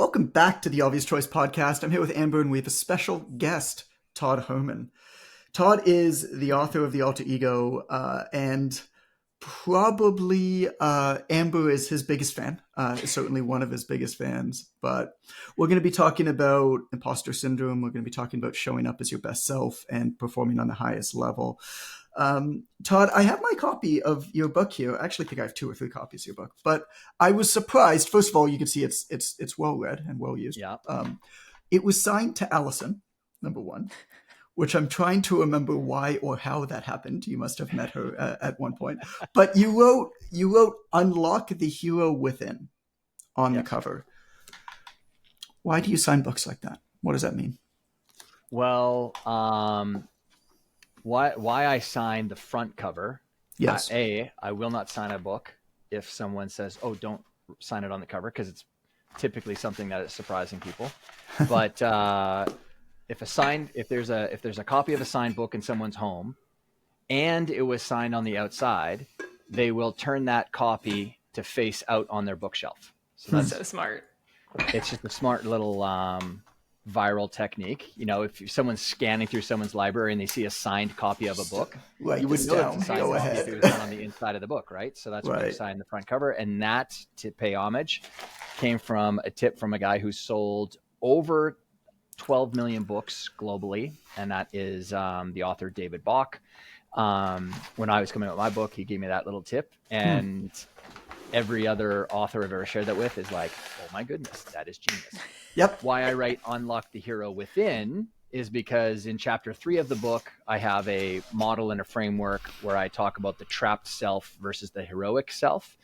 Welcome back to the Obvious Choice podcast. I'm here with Amber, and we have a special guest, Todd Herman. Todd is the author of The Alter Ego, and probably Amber is his biggest fan, certainly one of his biggest fans. But we're going to be talking about imposter syndrome. We're going to be talking about showing up as your best self and performing on the highest level. Todd, I have my copy of your book here. I actually think I have 2 or 3 copies of your book, but I was surprised. First of all, you can see it's well read and well used. Yeah. It was signed to Allison, number 1, which I'm trying to remember why or how that happened. You must have met her at one point. But you wrote "Unlock the Hero Within" on the cover. Why do you sign books like that? What does that mean? Well, why I signed the front cover? Yes. I will not sign a book if someone says, "Oh, don't sign it on the cover," because it's typically something that is surprising people. But if there's a copy of a signed book in someone's home, and it was signed on the outside, they will turn that copy to face out on their bookshelf. So that's so smart. It's just a smart little viral technique. You know, if someone's scanning through someone's library and they see a signed copy of a book, you wouldn't know it's a signed copy if it was on the inside of the book, right? So that's why you sign the front cover. And that, to pay homage, came from a tip from a guy who sold over 12 million books globally, and that is the author David Bach. When I was coming out with my book, he gave me that little tip, and every other author I've ever shared that with is like, "Oh my goodness, that is genius." Yep. Why I write "Unlock the Hero Within" is because in chapter 3 of the book, I have a model and a framework where I talk about the trapped self versus the heroic self.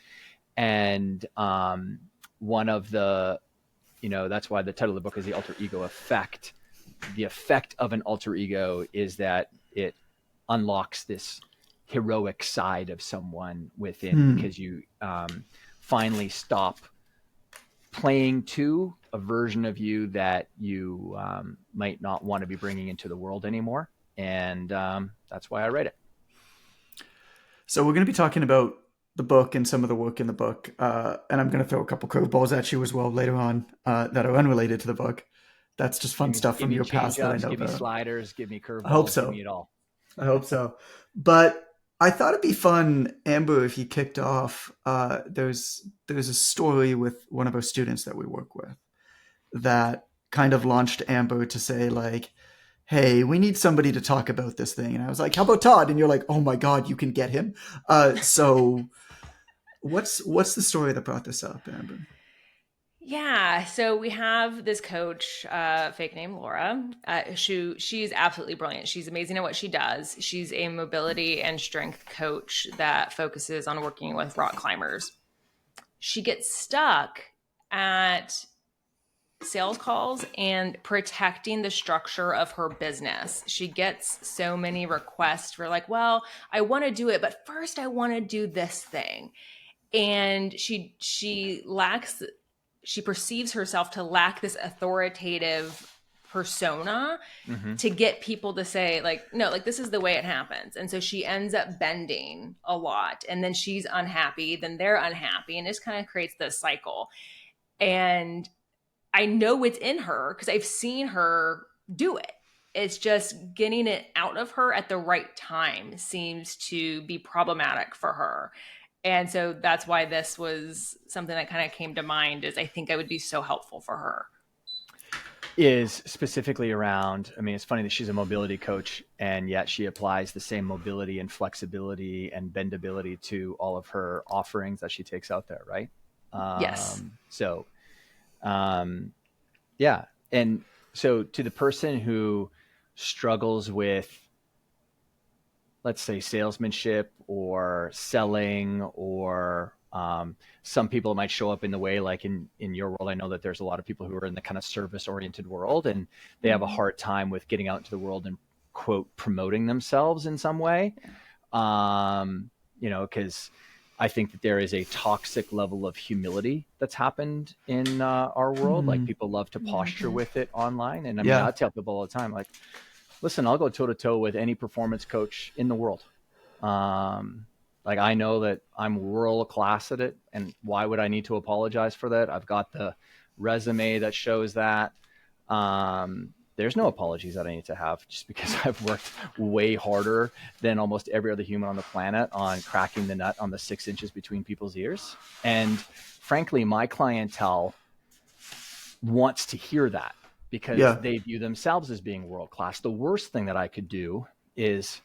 And one of the, that's why the title of the book is The Alter Ego Effect. The effect of an alter ego is that it unlocks this heroic side of someone within, because you finally stop playing to a version of you that you might not want to be bringing into the world anymore. And that's why I write it. So we're going to be talking about the book and some of the work in the book. And I'm going to throw a couple curveballs at you as well later on that are unrelated to the book. That's just fun stuff from your past that I know. Give me sliders, give me curveballs. I hope so. Give me it all. I hope so. But I thought it'd be fun, Amber, if you kicked off. There's a story with one of our students that we work with that kind of launched Amber to say, like, "Hey, we need somebody to talk about this thing." And I was like, "How about Todd?" And you're like, "Oh my God, you can get him." So what's the story that brought this up, Amber? Yeah, so we have this coach, fake name Laura. She's absolutely brilliant. She's amazing at what she does. She's a mobility and strength coach that focuses on working with rock climbers. She gets stuck at sales calls and protecting the structure of her business. She gets so many requests for like, "Well, I want to do it, but first I want to do this thing." And she perceives herself to lack this authoritative persona to get people to say, like, "No, like, this is the way it happens." And so she ends up bending a lot, and then she's unhappy, then they're unhappy, and this kind of creates this cycle. And I know it's in her because I've seen her do it. It's just getting it out of her at the right time seems to be problematic for her. And so that's why this was something that kind of came to mind, is I think I would be so helpful for her. Is specifically around, I mean, it's funny that she's a mobility coach, and yet she applies the same mobility and flexibility and bendability to all of her offerings that she takes out there, right? Yes. So, yeah. And so to the person who struggles with, let's say, salesmanship or selling, or some people might show up in the way, like in your world. I know that there's a lot of people who are in the kind of service oriented world, and they have a hard time with getting out into the world and, quote, promoting themselves in some way. Because I think that there is a toxic level of humility that's happened in our world. Like, people love to posture with it online. And I mean, I tell people all the time, like, listen, I'll go toe to toe with any performance coach in the world. Like, I know that I'm world class at it, and why would I need to apologize for that? I've got the resume that shows that. There's no apologies that I need to have, just because I've worked way harder than almost every other human on the planet on cracking the nut on the 6 inches between people's ears. And frankly, my clientele wants to hear that, because they view themselves as being world-class. The worst thing that I could do is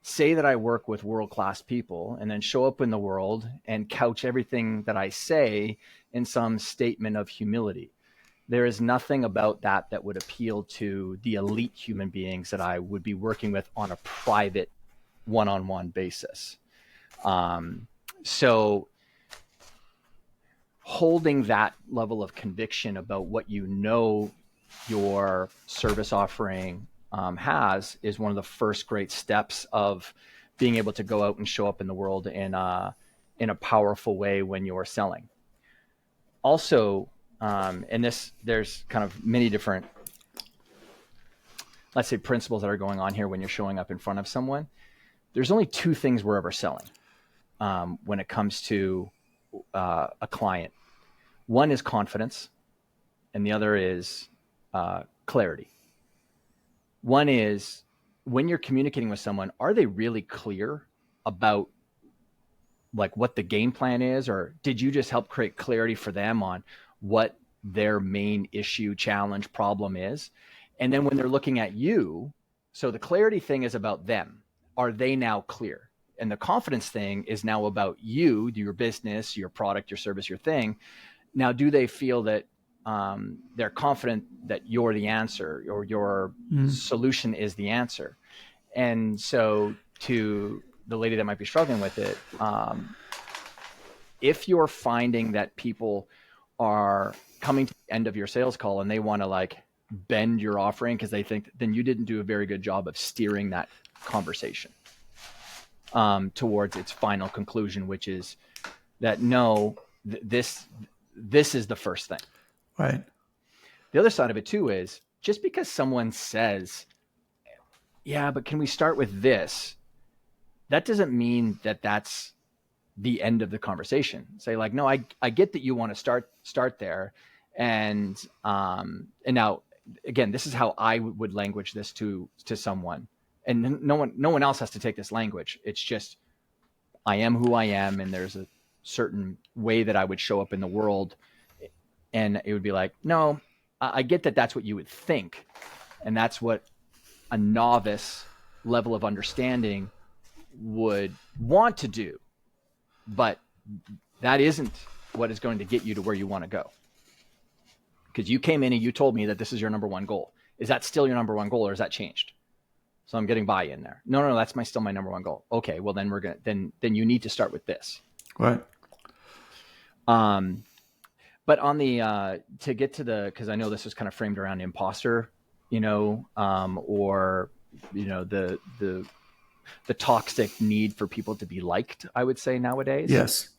say that I work with world-class people and then show up in the world and couch everything that I say in some statement of humility. There is nothing about that that would appeal to the elite human beings that I would be working with on a private one-on-one basis. So holding that level of conviction about what you know your service offering has is one of the first great steps of being able to go out and show up in the world in a powerful way when you're selling. Also, and there's kind of many different, let's say, principles that are going on here when you're showing up in front of someone. There's only 2 things we're ever selling when it comes to a client. One is confidence, and the other is clarity. One is, when you're communicating with someone, are they really clear about like what the game plan is, or did you just help create clarity for them on what their main issue, challenge, problem is? And then when they're looking at you, so the clarity thing is about them. Are they now clear? And the confidence thing is now about you, your business, your product, your service, your thing. Now, do they feel that they're confident that you're the answer, or your solution is the answer? And so to the lady that might be struggling with it, if you're finding that people are coming to the end of your sales call and they want to like bend your offering because they think, then you didn't do a very good job of steering that conversation towards its final conclusion, which is that no, this is the first thing. Right. The other side of it too is, just because someone says, yeah, but can we start with this? That doesn't mean that that's the end of the conversation. Say like, no, I get that you want to start there. And now again, this is how I would language this to someone, and no one else has to take this language. It's just, I am who I am. And there's a certain way that I would show up in the world. And it would be like, no, I get that that's what you would think. And that's what a novice level of understanding would want to do. But that isn't what is going to get you to where you want to go. Because you came in and you told me that this is your number one goal. Is that still your number one goal, or has that changed? So I'm getting buy-in there. No, that's still my number one goal. Okay, well then then you need to start with this. Right. But on the to get to the, because I know this was kind of framed around imposter, or the toxic need for people to be liked, I would say nowadays. Yes.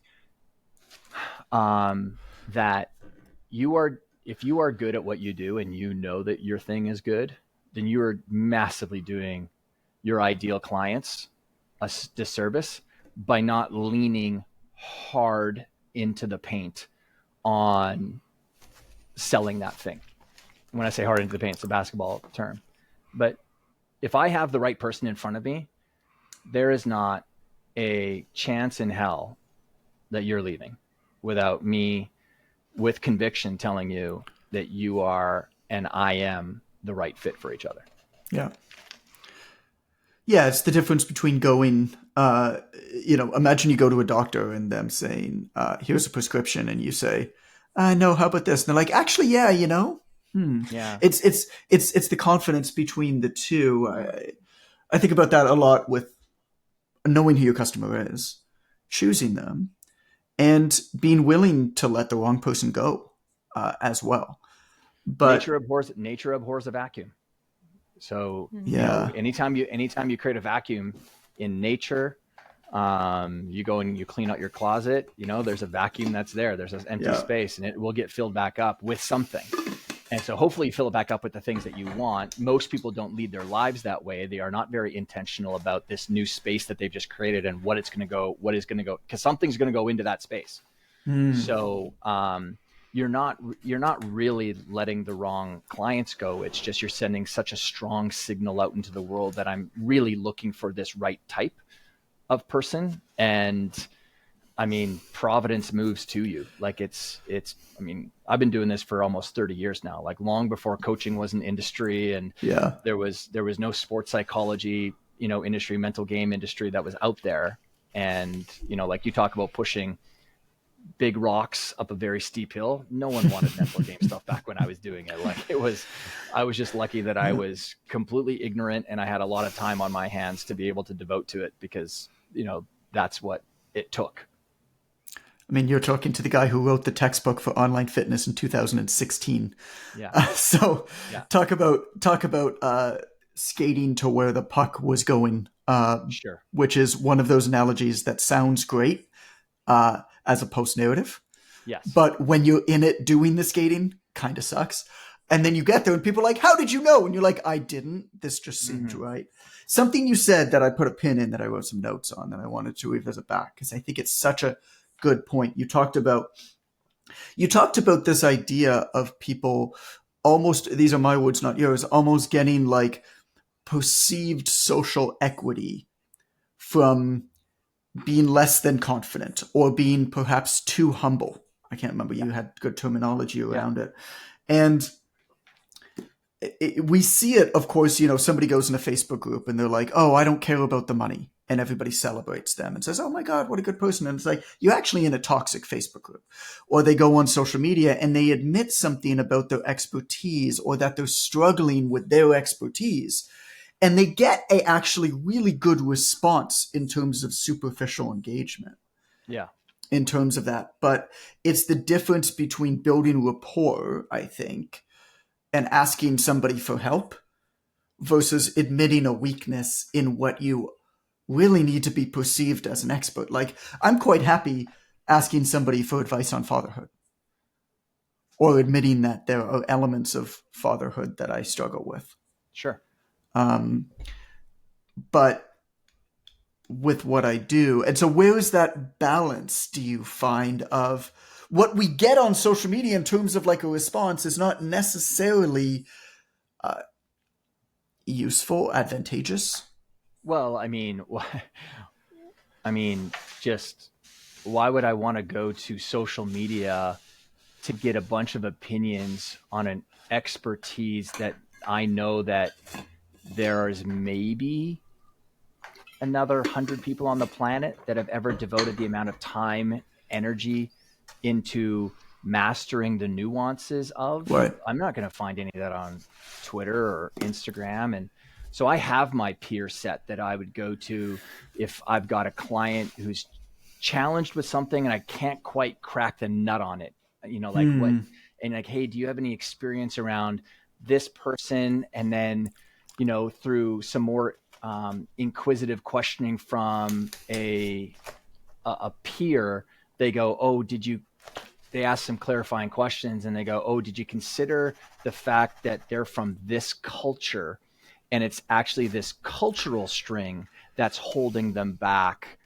That if you are good at what you do and you know that your thing is good, then you are massively doing your ideal clients a disservice by not leaning hard into the paint on selling that thing. When I say hard into the paint, it's a basketball term. But if I have the right person in front of me, there is not a chance in hell that you're leaving without me with conviction telling you that you are and I am the right fit for each other. Yeah. Yeah, it's the difference between going, imagine you go to a doctor and them saying, here's a prescription, and you say, no, how about this? And they're like, actually, yeah, Yeah. It's the confidence between the two. I think about that a lot with knowing who your customer is, choosing them, and being willing to let the wrong person go as well. But nature abhors a vacuum. So yeah, anytime you create a vacuum in nature, you go and you clean out your closet, there's a vacuum that's there. There's this empty space, and it will get filled back up with something. And so hopefully you fill it back up with the things that you want. Most people don't lead their lives that way. They are not very intentional about this new space that they've just created and what is going to go, because something's going to go into that space. So you're not really letting the wrong clients go. It's just you're sending such a strong signal out into the world that I'm really looking for this right type of person. And I mean, Providence moves to you. Like I mean, I've been doing this for almost 30 years now, like long before coaching was an industry, and Yeah. there was no sports psychology, industry, mental game industry that was out there. And, like you talk about pushing big rocks up a very steep hill. No one wanted mental game stuff back when I was doing it. Like I was just lucky that I was completely ignorant and I had a lot of time on my hands to be able to devote to it, because, that's what it took. I mean, you're talking to the guy who wrote the textbook for online fitness in 2016. Yeah. So Yeah. talk about skating to where the puck was going, Sure. which is one of those analogies that sounds great as a post-narrative. Yes. But when you're in it doing the skating, kind of sucks. And then you get there and people are like, how did you know? And you're like, I didn't. This just seemed right. Something you said that I put a pin in that I wrote some notes on that I wanted to revisit back, because I think it's such a good point. You talked about this idea of people almost, these are my words, not yours, almost getting like perceived social equity from being less than confident or being perhaps too humble. I can't remember. You had good terminology around it. And we see it, of course, somebody goes in a Facebook group and they're like, oh, I don't care about the money. And everybody celebrates them and says, oh my God, what a good person. And it's like, you're actually in a toxic Facebook group. Or they go on social media and they admit something about their expertise or that they're struggling with their expertise. And they get a actually really good response in terms of superficial engagement. Yeah. In terms of that. But it's the difference between building rapport, I think, and asking somebody for help versus admitting a weakness in what you really need to be perceived as an expert. Like, I'm quite happy asking somebody for advice on fatherhood or admitting that there are elements of fatherhood that I struggle with. Sure. But with what I do. And so where is that balance, do you find, of what we get on social media in terms of like a response is not necessarily useful, advantageous? Well, just why would I want to go to social media to get a bunch of opinions on an expertise that I know that there's maybe another 100 people on the planet that have ever devoted the amount of time, energy into mastering the nuances of? Right. I'm not going to find any of that on Twitter or Instagram. And so I have my peer set that I would go to if I've got a client who's challenged with something and I can't quite crack the nut on it, what, and like, hey, do you have any experience around this person? And then, through some more inquisitive questioning from a peer, they go, oh, they ask some clarifying questions and they go, oh, did you consider the fact that they're from this culture and it's actually this cultural string that's holding them back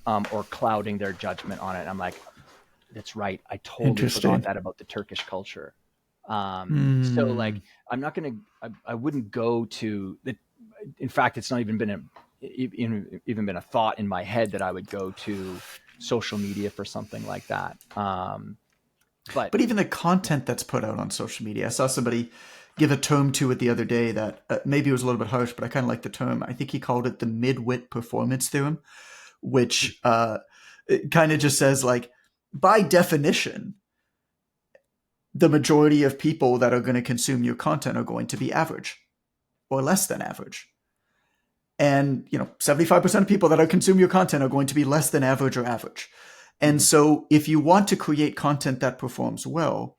or clouding their judgment on it? I'm like, that's right. I totally forgot that about the Turkish culture. So like, I'm not going to, I wouldn't go to the, in fact, it's not even been a thought in my head that I would go to social media for something like that. But even the content that's put out on social media, I saw somebody give a term to it the other day that maybe it was a little bit harsh, but I kind of like the term. I think he called it the Midwit performance theorem, which it kind of just says, like, by definition, the majority of people that are going to consume your content are going to be average or less than average. And, 75% of people that consume your content are going to be less than average or average. And so if you want to create content that performs well,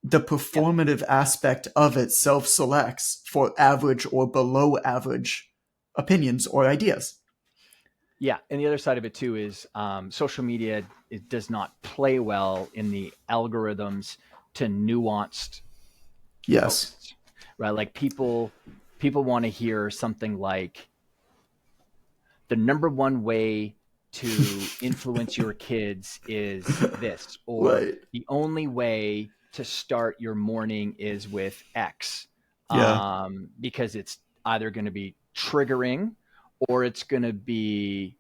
the performative aspect of it self-selects for average or below average opinions or ideas. Yeah. And the other side of it too is social media, it does not play well in the algorithms to nuanced posts, right? Like people want to hear something like the number one way to influence your kids is this, or Right. the only way to start your morning is with X, Yeah. because it's either going to be triggering or it's going to be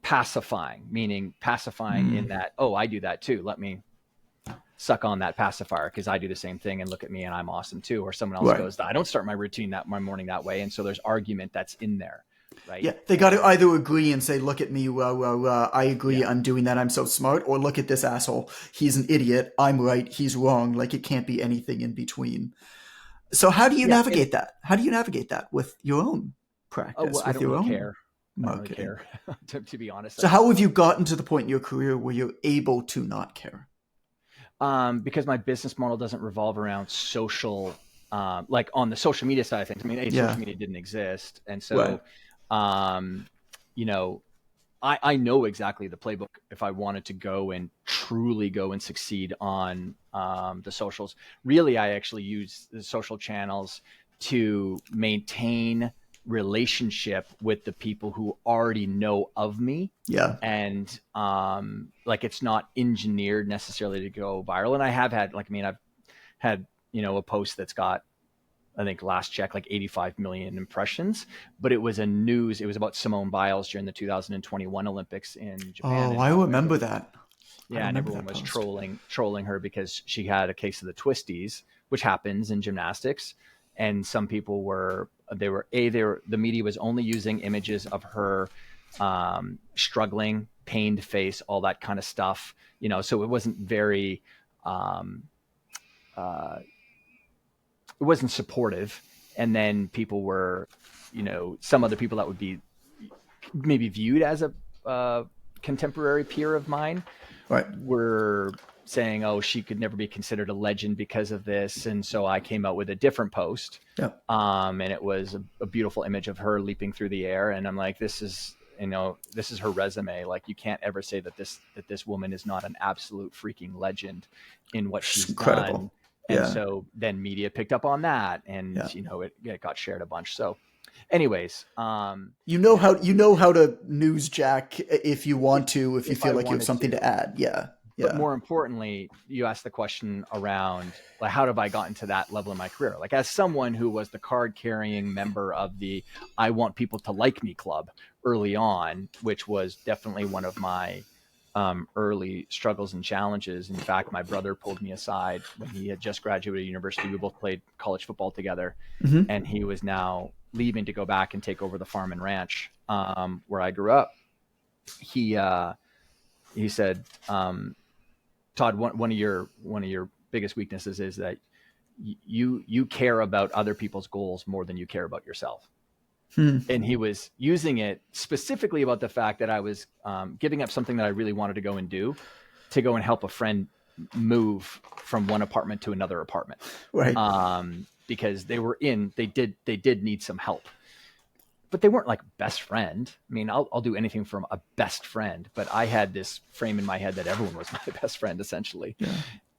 pacifying, meaning pacifying in that, oh, I do that too. Let me suck on that pacifier because I do the same thing and look at me and I'm awesome too. Or someone else Right. goes, I don't start my my morning that way. And so there's argument that's in there. Right. Yeah, they got to either agree and say, "Look at me, I agree, Yeah. I'm doing that, I'm so smart," or "Look at this asshole, he's an idiot, I'm right, he's wrong." Like, it can't be anything in between. So how do you Yeah. navigate that? How do you navigate that with your own Oh, practice, well, I with don't your really own care. I don't really marketing? care, to be honest. So how have you gotten to the point in your career where you're able to not care? Because my business model doesn't revolve around social, like on the social media side of things. I mean, Yeah. social media didn't exist. And Right. so, you know, I know exactly the playbook if I wanted to go and truly go and succeed on the socials. Really, I actually use the social channels to maintain relationship with the people who already know of me. Yeah. And like, it's not engineered necessarily to go viral. And I have had, like, I mean, I've had, a post that's got, I think last check, like 85 million impressions, but it was it was about Simone Biles during the 2021 Olympics in Japan. Oh, And I how remember everyone, that. I yeah, and remember everyone that was post. trolling her because she had a case of the twisties, which happens in gymnastics. And some people the media was only using images of her struggling, pained face, all that kind of stuff, so it wasn't very, uh, it wasn't supportive. And then people were, some other people that would be maybe viewed as a contemporary peer of mine Right. were saying, oh, she could never be considered a legend because of this. And so I came out with a different post. Yeah. And it was a beautiful image of her leaping through the air. And I'm like, this is her resume. Like, you can't ever say that this woman is not an absolute freaking legend in what she's Incredible. done. Yeah. And so then media picked up on that, and it got shared a bunch. So anyways, you know how to newsjack if you want to, if you feel I like you have wanted something to add. Yeah. But Yeah. more importantly, you asked the question around, like, how have I gotten to that level in my career? Like, as someone who was the card carrying member of the I want people to like me club early on, which was definitely one of my early struggles and challenges. In fact, my brother pulled me aside when he had just graduated university. We both played college football together, Mm-hmm. and he was now leaving to go back and take over the farm and ranch where I grew up. He said, Todd, one of your biggest weaknesses is that you care about other people's goals more than you care about yourself. And he was using it specifically about the fact that I was giving up something that I really wanted to go and do, to go and help a friend move from one apartment to another apartment. Right. Because they did need some help, but they weren't like best friend. I mean, I'll do anything from a best friend, but I had this frame in my head that everyone was my best friend essentially. Yeah.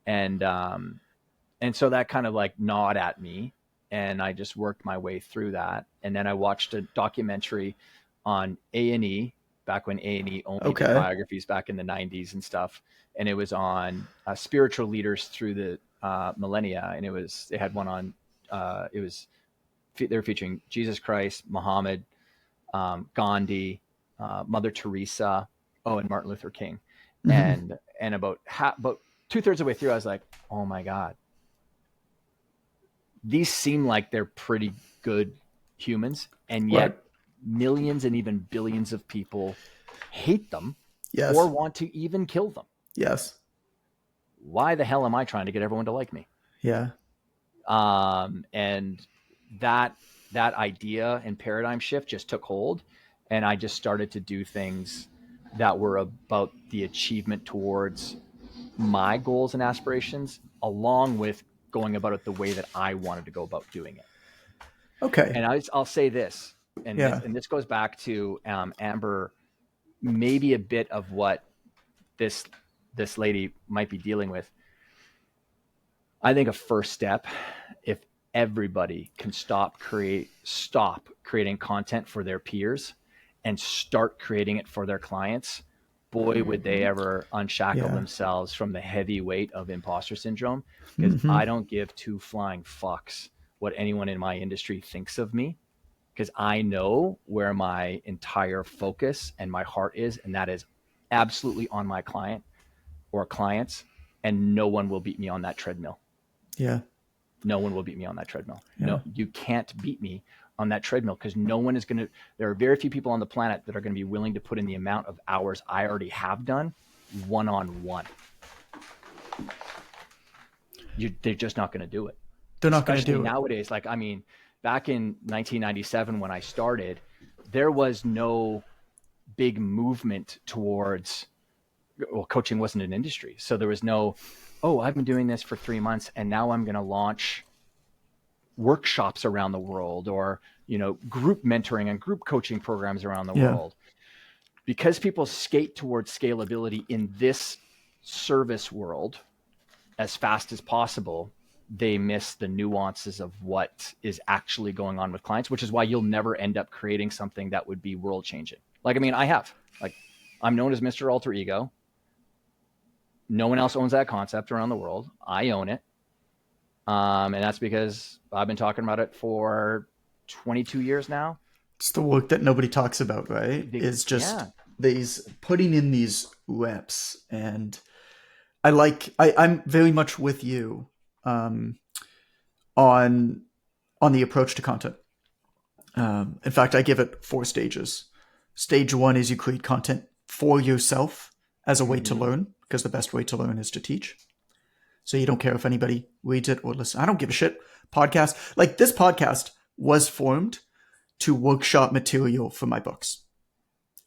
And so that kind of like gnawed at me, and I just worked my way through that. And then I watched a documentary on A&E back when A&E only did biographies back in the 90s and stuff. And it was on spiritual leaders through the millennia. And they had one on, they were featuring Jesus Christ, Muhammad, Gandhi, Mother Teresa, and Martin Luther King. Mm-hmm. And about 2/3 of the way through, I was like, oh my God, these seem like they're pretty good humans, and yet millions and even billions of people hate them. Yes. Or want to even kill them. Yes. Why the hell am I trying to get everyone to like me? Yeah. And that idea and paradigm shift just took hold, and I just started to do things that were about the achievement towards my goals and aspirations, along with going about it the way that I wanted to go about doing it. Okay. And I'll say this, and this goes back to Amber, maybe a bit of what this lady might be dealing with. I think a first step, if everybody can stop creating content for their peers and start creating it for their clients, boy, would they ever unshackle themselves from the heavy weight of imposter syndrome. Because I don't give two flying fucks what anyone in my industry thinks of me, because I know where my entire focus and my heart is, and that is absolutely on my client or clients, and no one will beat me on that treadmill. Yeah. No one will beat me on that treadmill. Yeah. No, you can't beat me on that treadmill, because no one is going to, there are very few people on the planet that are going to be willing to put in the amount of hours I already have done one-on-one. They're just not going to do it. They're not going to do it. Nowadays, like, I mean, back in 1997 when I started, there was no big movement towards, well, coaching wasn't an industry. So there was no, oh, I've been doing this for 3 months and now I'm going to launch workshops around the world, or, you know, group mentoring and group coaching programs around the world. Because people skate towards scalability in this service world as fast as possible, they miss the nuances of what is actually going on with clients, which is why you'll never end up creating something that would be world changing. Like, I mean, I'm known as Mr. Alter Ego. No one else owns that concept around the world. I own it. And that's because I've been talking about it for 22 years now. It's the work that nobody talks about, right? It's just these putting in these reps. And I'm very much with you on the approach to content. In fact, I give it 4 stages. Stage 1 is you create content for yourself as a way to learn, because the best way to learn is to teach. So you don't care if anybody reads it or listens. I don't give a shit. Podcast, like this podcast was formed to workshop material for my books.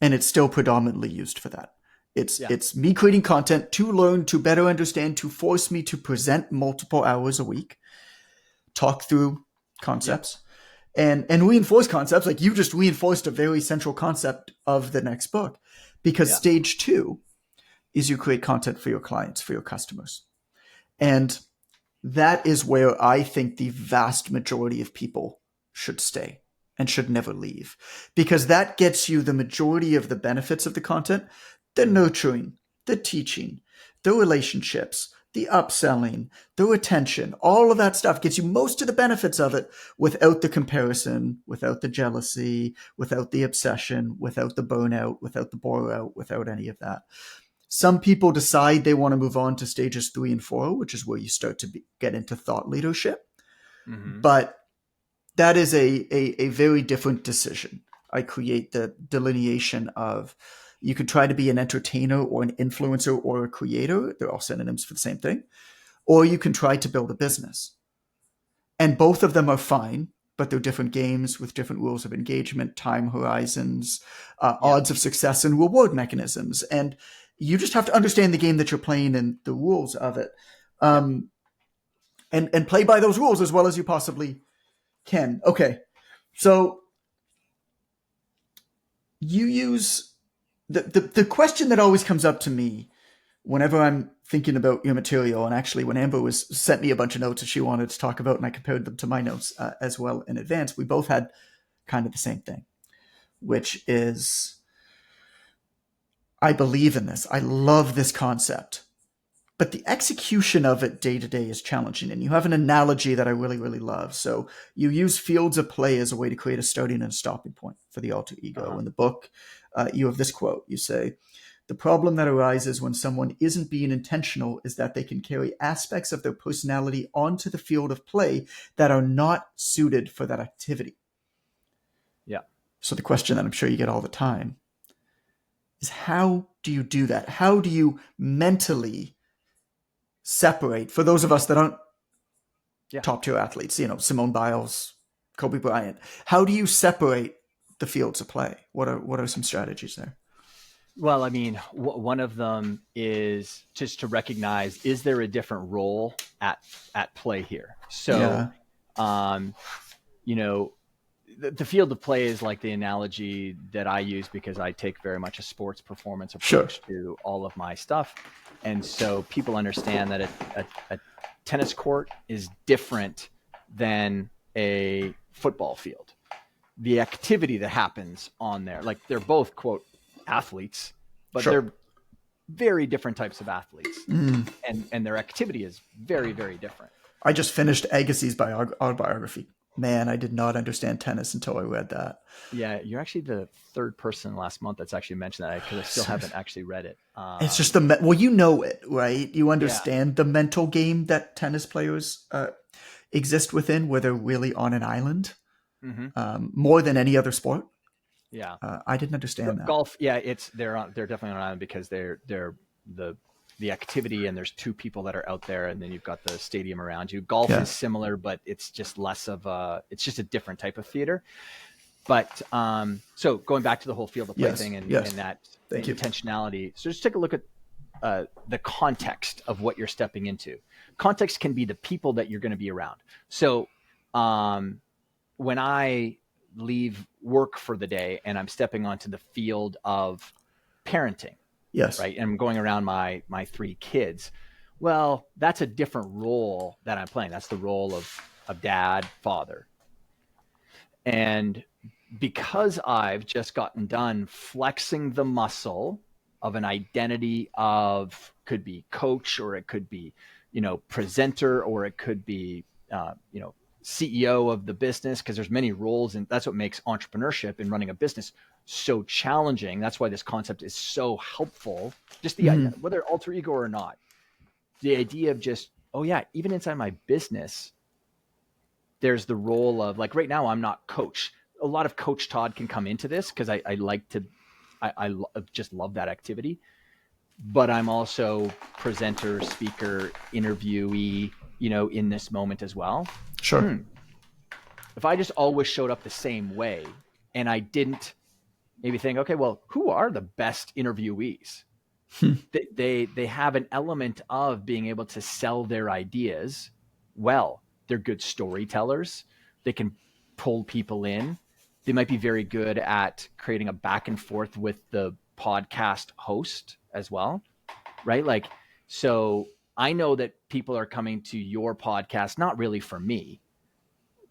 And it's still predominantly used for that. It's me creating content to learn, to better understand, to force me to present multiple hours a week, talk through concepts, and reinforce concepts. Like you just reinforced a very central concept of the next book, because stage 2 is you create content for your clients, for your customers. And that is where I think the vast majority of people should stay and should never leave, because that gets you the majority of the benefits of the content, the nurturing, the teaching, the relationships, the upselling, the retention, all of that stuff gets you most of the benefits of it without the comparison, without the jealousy, without the obsession, without the burnout, without the bore out, without any of that. Some people decide they want to move on to stages 3 and 4, which is where you start to get into thought leadership. But that is a very different decision. I create the delineation of, you could try to be an entertainer or an influencer or a creator. They're all synonyms for the same thing. Or you can try to build a business. And both of them are fine, but they're different games with different rules of engagement, time horizons, odds of success, and reward mechanisms. And you just have to understand the game that you're playing and the rules of it, and play by those rules as well as you possibly can. Okay, so you use the question that always comes up to me whenever I'm thinking about your material, and actually when Amber sent me a bunch of notes that she wanted to talk about, and I compared them to my notes as well in advance, we both had kind of the same thing, which is, I believe in this. I love this concept, but the execution of it day to day is challenging. And you have an analogy that I really, really love. So you use fields of play as a way to create a starting and a stopping point for the alter ego. In the book, you have this quote. You say, "The problem that arises when someone isn't being intentional is that they can carry aspects of their personality onto the field of play that are not suited for that activity." Yeah. So the question that I'm sure you get all the time is, how do you do that? How do you mentally separate, for those of us that aren't top tier athletes, Simone Biles, Kobe Bryant, how do you separate the fields of play? What are some strategies there? Well, I mean, one of them is just to recognize, is there a different role at play here? So, the field of play is like the analogy that I use, because I take very much a sports performance approach to all of my stuff. And so people understand that a tennis court is different than a football field. the activity that happens on there. Like they're both, quote, athletes, but Sure. they're very different types of athletes. And their activity is very, very different. I just finished Agassi's autobiography. Man, I did not understand tennis until I read that. Yeah, you're actually the third person last month that's actually mentioned that, because I still haven't actually read it. It's just well, you know it, right? You understand the mental game that tennis players exist within, where they're really on an island, more than any other sport. Yeah, I didn't understand that. Golf, yeah, they're definitely on an island because they're the activity, and there's two people that are out there, and then you've got the stadium around you. Golf is similar, but it's just less of it's just a different type of theater. But so going back to the whole field of play thing and that intentionality. So just take a look at the context of what you're stepping into. Context can be the people that you're going to be around. So when I leave work for the day and I'm stepping onto the field of parenting, right, and I'm going around my three kids, well, that's a different role that I'm playing. That's the role of dad, father. And because I've just gotten done flexing the muscle of an identity of, could be coach, or it could be, presenter, or it could be, CEO of the business, because there's many roles, and that's what makes entrepreneurship and running a business so challenging. That's why this concept is so helpful. Just the idea, whether alter ego or not, the idea of just, even inside my business, there's the role of, like, right now I'm not coach. A lot of Coach Todd can come into this because I just love that activity, but I'm also presenter, speaker, interviewee, in this moment as well. Sure. If I just always showed up the same way and I didn't maybe think, okay, well, who are the best interviewees? They have an element of being able to sell their ideas well. They're good storytellers. They can pull people in. They might be very good at creating a back and forth with the podcast host as well, right? Like, so I know that people are coming to your podcast, not really for me,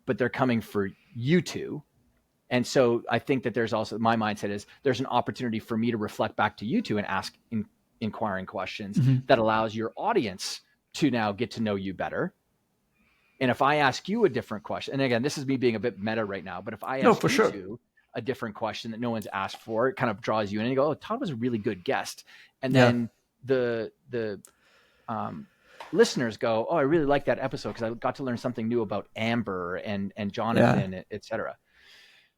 but they're coming for you two. And so I think that there's also, my mindset is there's an opportunity for me to reflect back to you two and ask inquiring questions that allows your audience to now get to know you better. And if I ask you a different question, and again, this is me being a bit meta right now, but if I ask you two a different question that no one's asked for, it kind of draws you in and you go, oh, Todd was a really good guest. And then the listeners go, oh, I really like that episode because I got to learn something new about Amber and Jonathan, et cetera.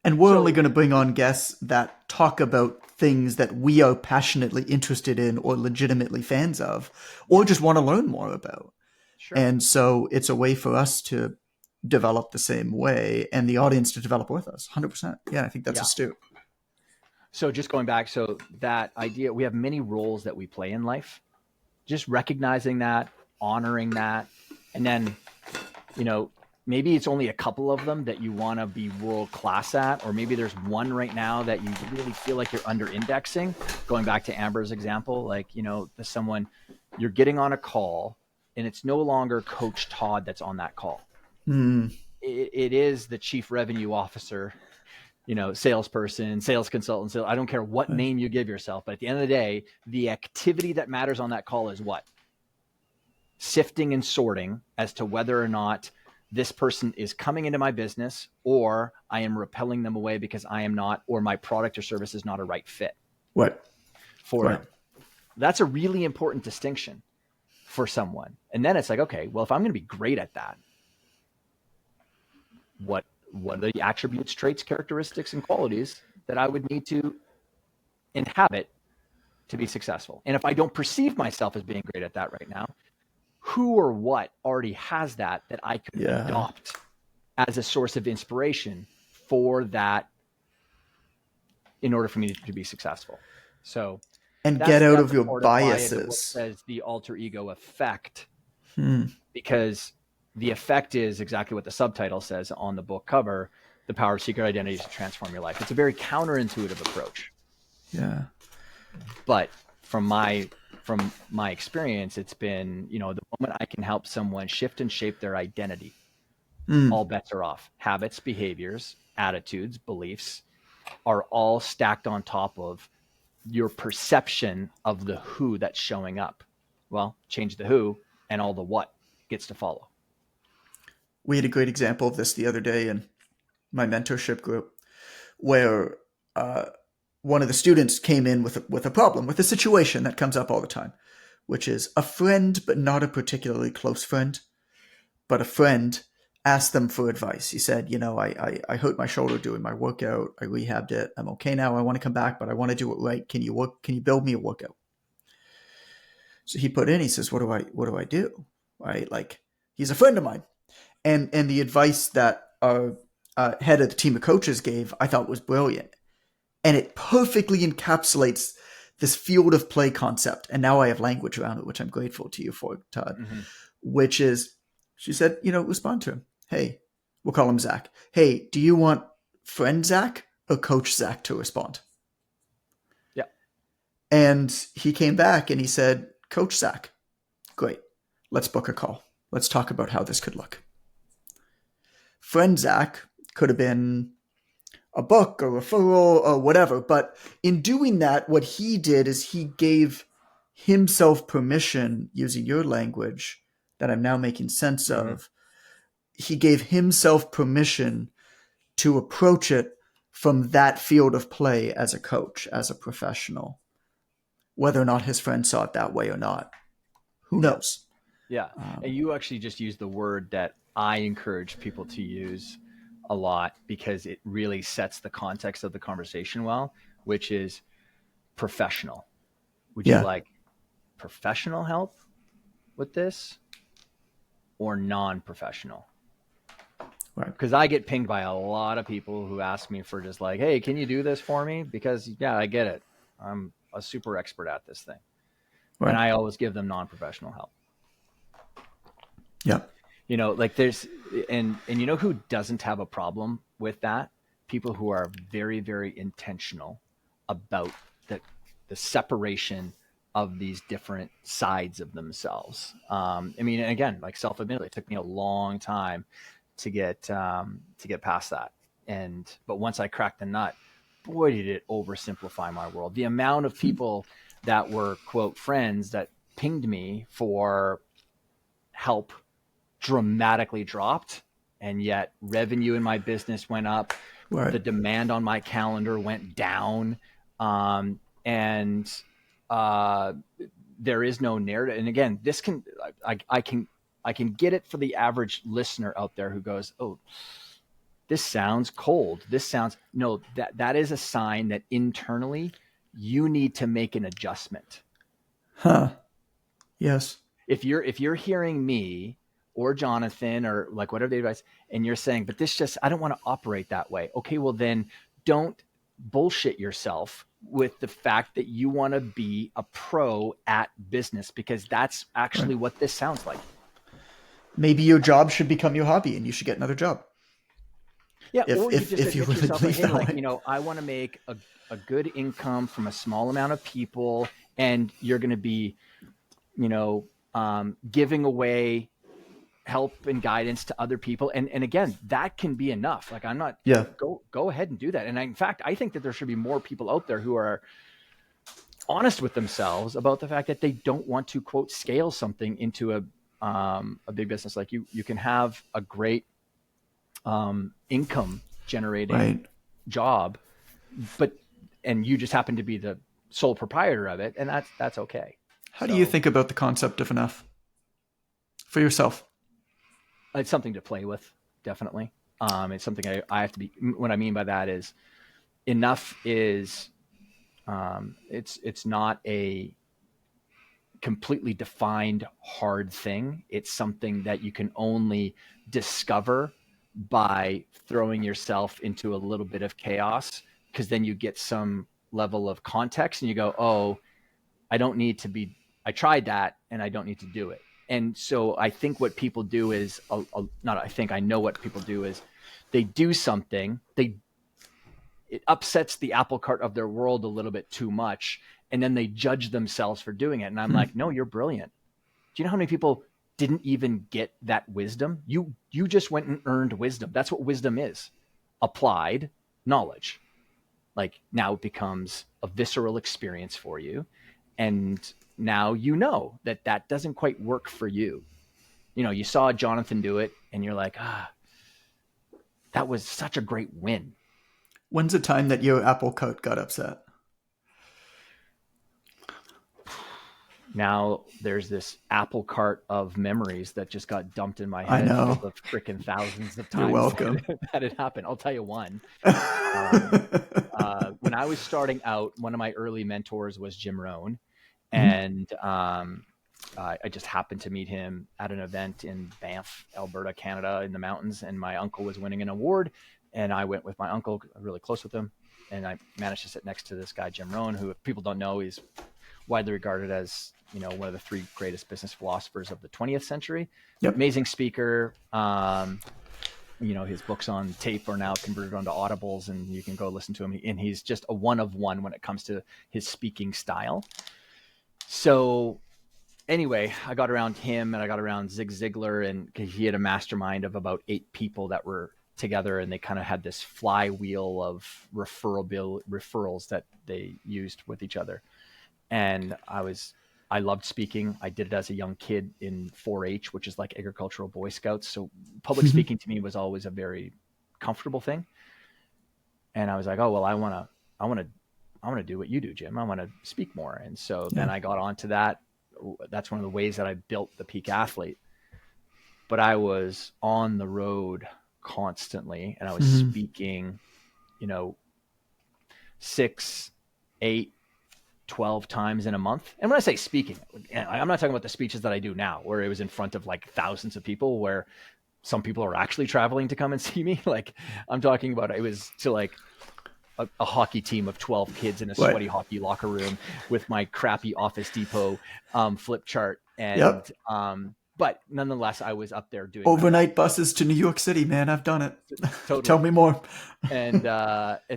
And we're only going to bring on guests that talk about things that we are passionately interested in or legitimately fans of, or just want to learn more about. Sure. And so it's a way for us to develop the same way and the audience to develop with us. 100%. Yeah, I think that's astute. So just going back, so that idea, we have many roles that we play in life. Just recognizing that, honoring that, and then, maybe it's only a couple of them that you want to be world class at, or maybe there's one right now that you really feel like you're under indexing. Going back to Amber's example, like, someone, you're getting on a call and it's no longer Coach Todd that's on that call. It is the chief revenue officer, salesperson, sales consultant. I don't care what name you give yourself, but at the end of the day, the activity that matters on that call is what? Sifting and sorting as to whether or not this person is coming into my business, or I am repelling them away because I am not, or my product or service is not a right fit for them. That's a really important distinction for someone. And then it's like, okay, well, if I'm going to be great at that, what are the attributes, traits, characteristics, and qualities that I would need to inhabit to be successful? And if I don't perceive myself as being great at that right now, who or what already has that I could adopt as a source of inspiration for that in order for me to be successful? So, and get out of your biases. Says the alter ego effect, because the effect is exactly what the subtitle says on the book cover: the power of secret identities to transform your life. It's a very counterintuitive approach. Yeah. But from my experience, it's been, the moment I can help someone shift and shape their identity, all bets are off. Habits, behaviors, attitudes, beliefs are all stacked on top of your perception of the who that's showing up. Well, change the who and all the what gets to follow. We had a great example of this the other day in my mentorship group, where one of the students came in with a problem, with a situation that comes up all the time, which is a friend, but not a particularly close friend, but a friend asked them for advice. He said, I hurt my shoulder doing my workout. I rehabbed it. I'm okay now. I want to come back, but I want to do it right. Can you build me a workout? So he put in, he says, what do I do? Right? Like, he's a friend of mine. And the advice that our head of the team of coaches gave, I thought was brilliant. And it perfectly encapsulates this field of play concept. And now I have language around it, which I'm grateful to you for, Todd, which is, she said, respond to him. Hey, we'll call him Zach. Hey, do you want friend Zach or coach Zach to respond? Yeah. And he came back and he said, Coach Zach. Great. Let's book a call. Let's talk about how this could look. Friend Zach could have been a book, a referral, or whatever. But in doing that, what he did is he gave himself permission, using your language that I'm now making sense of. He gave himself permission to approach it from that field of play as a coach, as a professional, whether or not his friend saw it that way or not. Who knows? Yeah. And you actually just used the word that I encourage people to use a lot, because it really sets the context of the conversation well, which is professional. Would you like professional help with this or non-professional? Right. Because I get pinged by a lot of people who ask me for just like, hey, can you do this for me? Because I get it. I'm a super expert at this thing. Right. And I always give them non-professional help. Yeah. Like there's, and who doesn't have a problem with that? People who are very, very intentional about the separation of these different sides of themselves. Again, like self-admittedly, it took me a long time to get past that. But once I cracked the nut, boy, did it oversimplify my world. The amount of people that were, quote, friends that pinged me for help dramatically dropped, and yet revenue in my business went up. Right. The demand on my calendar went down. There is no narrative. And again, this I can get it for the average listener out there who goes, oh, this sounds cold. No, that is a sign that internally you need to make an adjustment. Huh. Yes. If you're hearing me or Jonathan or like whatever the advice, and you're saying, but I don't want to operate that way. Okay, well then don't bullshit yourself with the fact that you want to be a pro at business, because that's actually what this sounds like. Maybe your job should become your hobby and you should get another job. Yeah, if you really believe that way. I want to make a good income from a small amount of people, and you're going to be, giving away help and guidance to other people. And again, that can be enough. Like, I'm not, go ahead and do that. And in fact, I think that there should be more people out there who are honest with themselves about the fact that they don't want to, quote, scale something into a big business. Like you can have a great income generating job, and you just happen to be the sole proprietor of it. And that's okay. How do you think about the concept of enough for yourself? It's something to play with, definitely. It's something I have to be. What I mean by that is, enough is, it's not a completely defined hard thing. It's something that you can only discover by throwing yourself into a little bit of chaos, because then you get some level of context and you go, oh, I tried that and I don't need to do it. And so I think what people do is, I know what people do is they do something, it upsets the apple cart of their world a little bit too much, and then they judge themselves for doing it. And I'm like, no, you're brilliant. Do you know how many people didn't even get that wisdom? You just went and earned wisdom. That's what wisdom is. applied knowledge. Like now it becomes a visceral experience for you. And now you know that that doesn't quite work for you. You know, you saw Jonathan do it and you're like, that was such a great win. When's the time that your apple cart got upset? Now there's this apple cart of memories that just got dumped in my I head know. full of freaking thousands of times. You're welcome. that it happened. I'll tell you one. When I was starting out, one of my early mentors was Jim Rohn. And I just happened to meet him at an event in Banff, Alberta, Canada, in the mountains. And my uncle was winning an award. And I went with my uncle, really close with him. And I managed to sit next to this guy, Jim Rohn, who, if people don't know, he's widely regarded as, you know, one of the 3 greatest business philosophers of the 20th century. Yep. Amazing speaker. You know, his books on tape are now converted onto Audibles, and you can go listen to him. And he's just a one of one when it comes to his speaking style. So anyway, I got around him and I got around Zig Ziglar, and he had a mastermind of about 8 people that were together, and they kind of had this flywheel of referrals that they used with each other. And I loved speaking. I did it as a young kid in 4-H, which is like agricultural Boy Scouts. So public speaking to me was always a very comfortable thing. And I was like, oh, well, I want to do what you do, Jim. I want to speak more. And so then I got onto that. That's one of the ways that I built the Peak Athlete. But I was on the road constantly, and I was speaking, you know, 6, 8, 12 times in a month. And when I say speaking, I'm not talking about the speeches that I do now, where it was in front of like thousands of people, where some people are actually traveling to come and see me. Like I'm talking about, it was to like a hockey team of 12 kids in a sweaty hockey locker room with my crappy Office Depot flip chart. And, but nonetheless, I was up there doing overnight buses to New York City, man. I've done it. Totally. Tell me more. And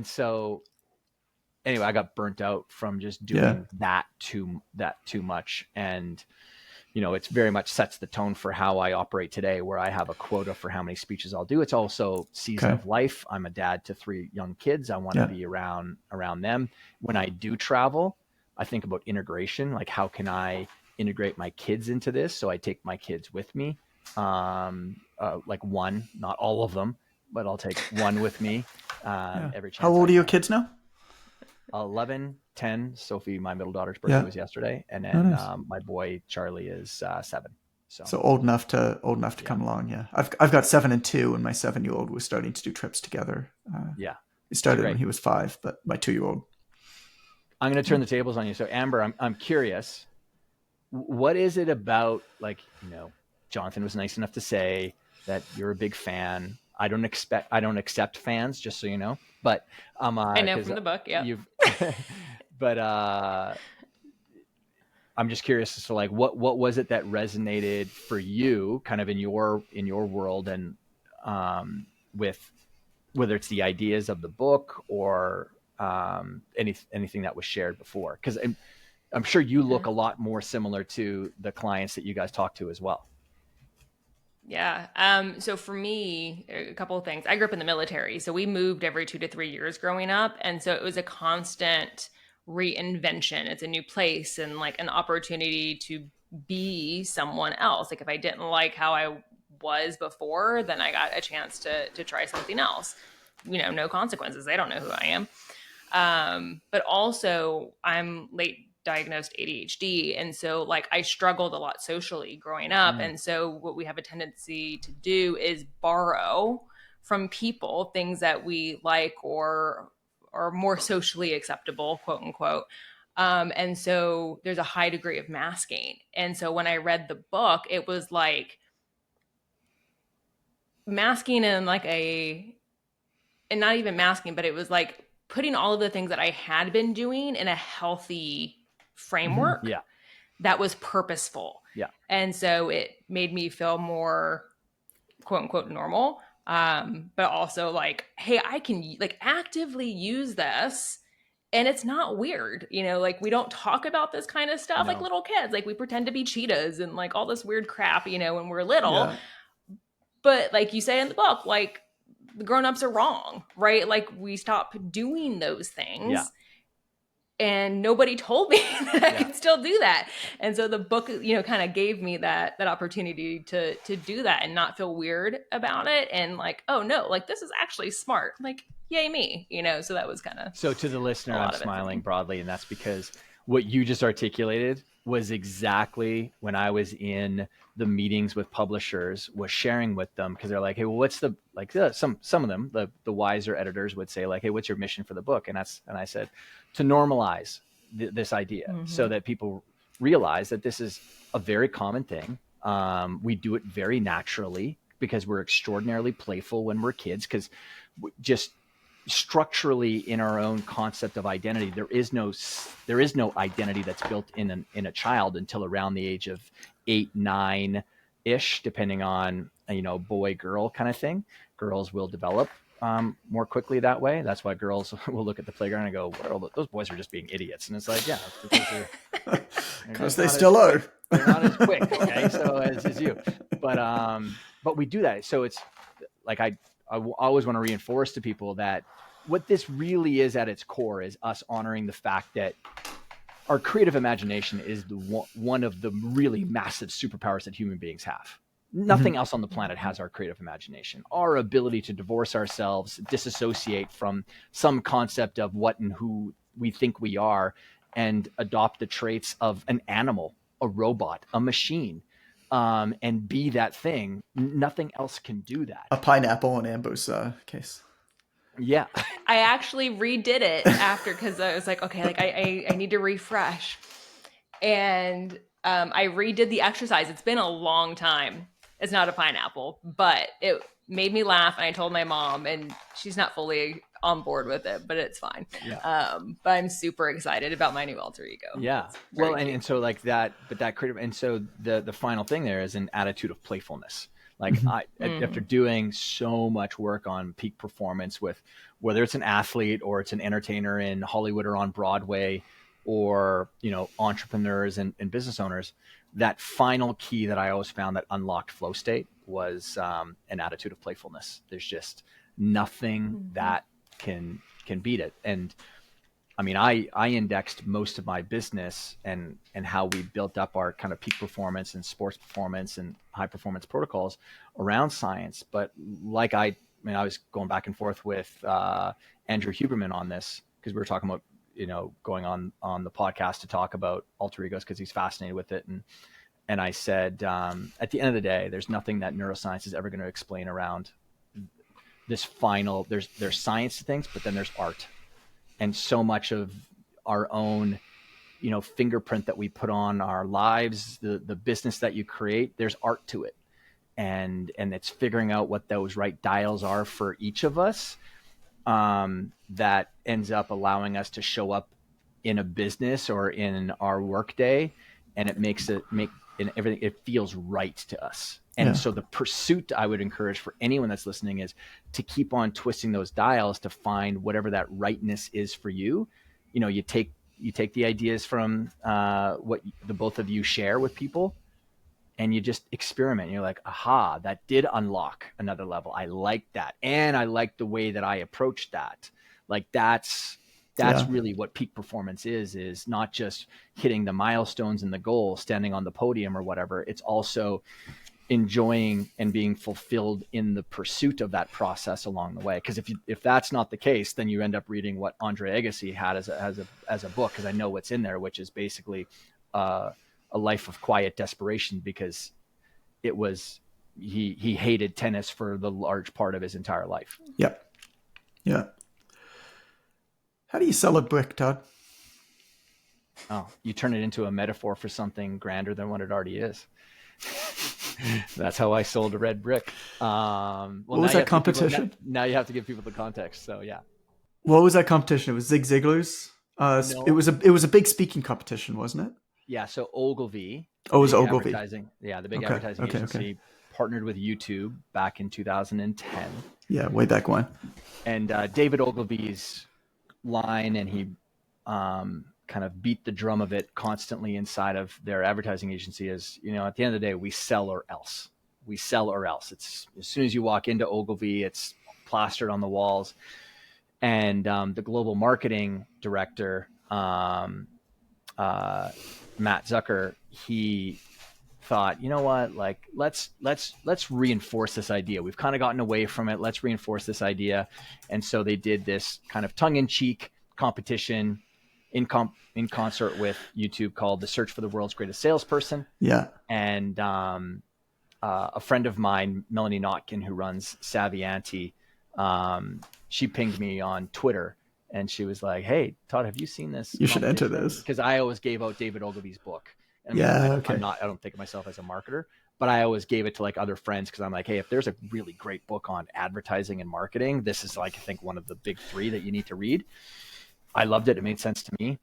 so anyway, I got burnt out from just doing that too much. And, you know, it's very much sets the tone for how I operate today, where I have a quota for how many speeches I'll do. It's also season of life. I'm a dad to 3 young kids. I want to be around them. When I do travel, I think about integration. Like, how can I integrate my kids into this? So I take my kids with me. Like one, not all of them, but I'll take one with me every chance. How old are your kids now? 11, 10. Sophie, my middle daughter's birthday was yesterday, and then my boy Charlie is 7. So old enough to come along. Yeah, I've got 7 and 2, and my 7-year-old was starting to do trips together. He started when he was 5, but my 2-year-old. I'm going to turn the tables on you. So Amber, I'm curious, what is it about, like, you know, Jonathan was nice enough to say that you're a big fan. I don't accept fans, just so you know. But I know from the book, but I'm just curious as to like what was it that resonated for you, kind of in your world, and with whether it's the ideas of the book or anything that was shared before, because I'm sure you look a lot more similar to the clients that you guys talk to as well. Yeah. So for me, a couple of things. I grew up in the military, so we moved every 2 to 3 years growing up. And so it was a constant reinvention. It's a new place and like an opportunity to be someone else. Like if I didn't like how I was before, then I got a chance to try something else. You know, no consequences. They don't know who I am. But also I'm late diagnosed ADHD. And so like I struggled a lot socially growing up. And so what we have a tendency to do is borrow from people things that we like or are more socially acceptable, quote unquote. And so there's a high degree of masking. And so when I read the book, it was like masking and not even masking, but it was like putting all of the things that I had been doing in a healthy framework that was purposeful. And so it made me feel more quote unquote normal. But also like, hey, I can like actively use this and it's not weird. You know, like we don't talk about this kind of stuff like little kids, like we pretend to be cheetahs and like all this weird crap, you know, when we're little. But like you say in the book, like the grown-ups are wrong, right? Like we stop doing those things. Yeah. And nobody told me that I could still do that. And so the book, kind of gave me that opportunity to do that and not feel weird about it. And like, oh no, like this is actually smart. Like, yay me, so that was kind of. So to the listener, I'm smiling broadly, and that's because what you just articulated was exactly when I was in the meetings with publishers, was sharing with them, because they're like, hey, well, what's the, like some of them, the wiser editors would say like, hey, what's your mission for the book? And I said, to normalize this idea so that people realize that this is a very common thing. We do it very naturally because we're extraordinarily playful when we're kids, because just structurally in our own concept of identity, there is no identity that's built in a child until around the age of 8, 9 ish, depending on, boy, girl kind of thing. Girls will develop more quickly that way. That's why girls will look at the playground and go, what are those boys are just being idiots. And it's like, yeah, because they still are. They're not as quick. Okay. So as you, but we do that. So it's like, I always want to reinforce to people that what this really is at its core is us honoring the fact that our creative imagination is one of the really massive superpowers that human beings have. Nothing else on the planet has our creative imagination. Our ability to divorce ourselves, disassociate from some concept of what and who we think we are, and adopt the traits of an animal, a robot, a machine, and be that thing. Nothing else can do that. A pineapple in Ambo's case. Yeah. I actually redid it after, because I was like, okay, like I need to refresh. And I redid the exercise. It's been a long time. It's not a pineapple, but it made me laugh. And I told my mom, and she's not fully on board with it, but it's fine. Yeah. But I'm super excited about my new alter ego. Yeah. Well, and so like that, but that creative, and so the final thing there is an attitude of playfulness. Like after doing so much work on peak performance with whether it's an athlete or it's an entertainer in Hollywood or on Broadway, or, entrepreneurs and business owners, that final key that I always found that unlocked flow state was an attitude of playfulness. There's just nothing that can beat it. And I mean, I indexed most of my business and how we built up our kind of peak performance and sports performance and high performance protocols around science. But like I was going back and forth with Andrew Huberman on this, because we were talking about, going on the podcast to talk about alter egos, because he's fascinated with it. And I said, at the end of the day, there's nothing that neuroscience is ever going to explain around this final, there's science to things, but then there's art. And so much of our own, fingerprint that we put on our lives, the business that you create, there's art to it. And it's figuring out what those right dials are for each of us, that ends up allowing us to show up in a business or in our workday, and it makes everything, it feels right to us. And so the pursuit I would encourage for anyone that's listening is to keep on twisting those dials to find whatever that rightness is for you. You take the ideas from what the both of you share with people, and you just experiment. You're like, aha, that did unlock another level. I like that. And I like the way that I approached that. Like that's really what peak performance is not just hitting the milestones and the goal, standing on the podium or whatever. It's also enjoying and being fulfilled in the pursuit of that process along the way. Because if that's not the case, then you end up reading what Andre Agassi had as a book, because I know what's in there, which is basically a life of quiet desperation, because it was he hated tennis for the large part of his entire life. Yeah. How do you sell a brick, Todd? Oh, you turn it into a metaphor for something grander than what it already is. That's how I sold a red brick. What was that competition? Now you have to give people the context. So yeah. What was that competition? It was Zig Ziglar's. No. It was a big speaking competition, wasn't it? Yeah. So Ogilvy. Oh, it was Ogilvy. Advertising. Yeah, the big advertising agency partnered with YouTube back in 2010. Yeah, way back when. And David Ogilvy's line, and he kind of beat the drum of it constantly inside of their advertising agency, is, at the end of the day, we sell or else. It's as soon as you walk into Ogilvy, it's plastered on the walls. And the global marketing director, Matt Zucker, he thought, you know what, like let's reinforce this idea. We've kind of gotten away from it. Let's reinforce this idea. And so they did this kind of tongue-in-cheek competition in concert with YouTube called The Search for the World's Greatest Salesperson. Yeah. And a friend of mine, Melanie Notkin, who runs Savvy Auntie, she pinged me on Twitter and she was like, "Hey, Todd, have you seen this? You should enter this." Because I always gave out David Ogilvy's book. I mean, okay. I don't think of myself as a marketer, but I always gave it to like other friends because I'm like, hey, if there's a really great book on advertising and marketing, this is like, I think one of the big 3 that you need to read. I loved it. It made sense to me.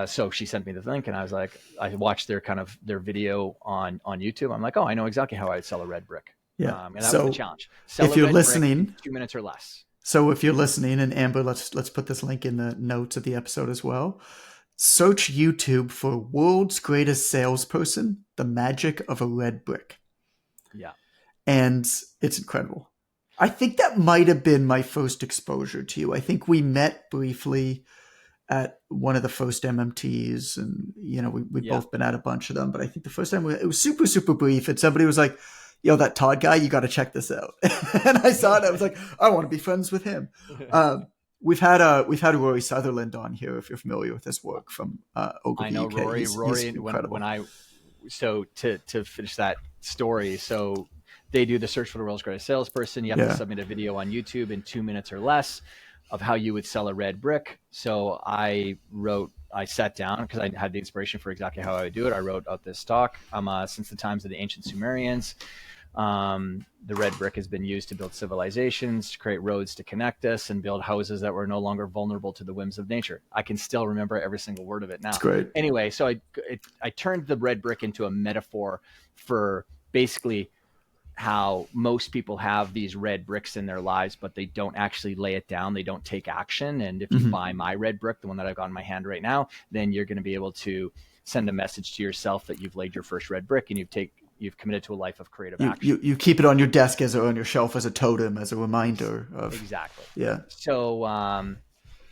So she sent me the link and I was like, I watched their video on YouTube. I'm like, oh, I know exactly how I'd sell a red brick. Yeah. And that was the challenge. If you're listening, in 2 minutes or less. So if you're listening, and Amber, let's put this link in the notes of the episode as well. Search YouTube for World's Greatest Salesperson, The Magic of a Red Brick. Yeah. And it's incredible. I think that might have been my first exposure to you. I think we met briefly at one of the first MMTs, and we'd both been at a bunch of them, but I think the first time it was super, super brief, and somebody was like, yo, that Todd guy, you got to check this out. And I saw it. I was like, I want to be friends with him. We've had Rory Sutherland on here, if you're familiar with his work from Ogilvy. I know UK. Rory. He's To finish that story, so they do the Search for the World's Greatest Salesperson. You have to submit a video on YouTube in 2 minutes or less of how you would sell a red brick. So I sat down because I had the inspiration for exactly how I would do it. I wrote out this talk. Since the times of the ancient Sumerians, the red brick has been used to build civilizations, to create roads to connect us, and build houses that were no longer vulnerable to the whims of nature. I can still remember every single word of it now. That's great. Anyway, so I turned the red brick into a metaphor for basically how most people have these red bricks in their lives, but they don't actually lay it down. They don't take action. And if you buy my red brick, the one that I've got in my hand right now, then you're going to be able to send a message to yourself that you've laid your first red brick and you've committed to a life of creative action. You keep it on your desk on your shelf as a totem, as a reminder of. Exactly. Yeah. So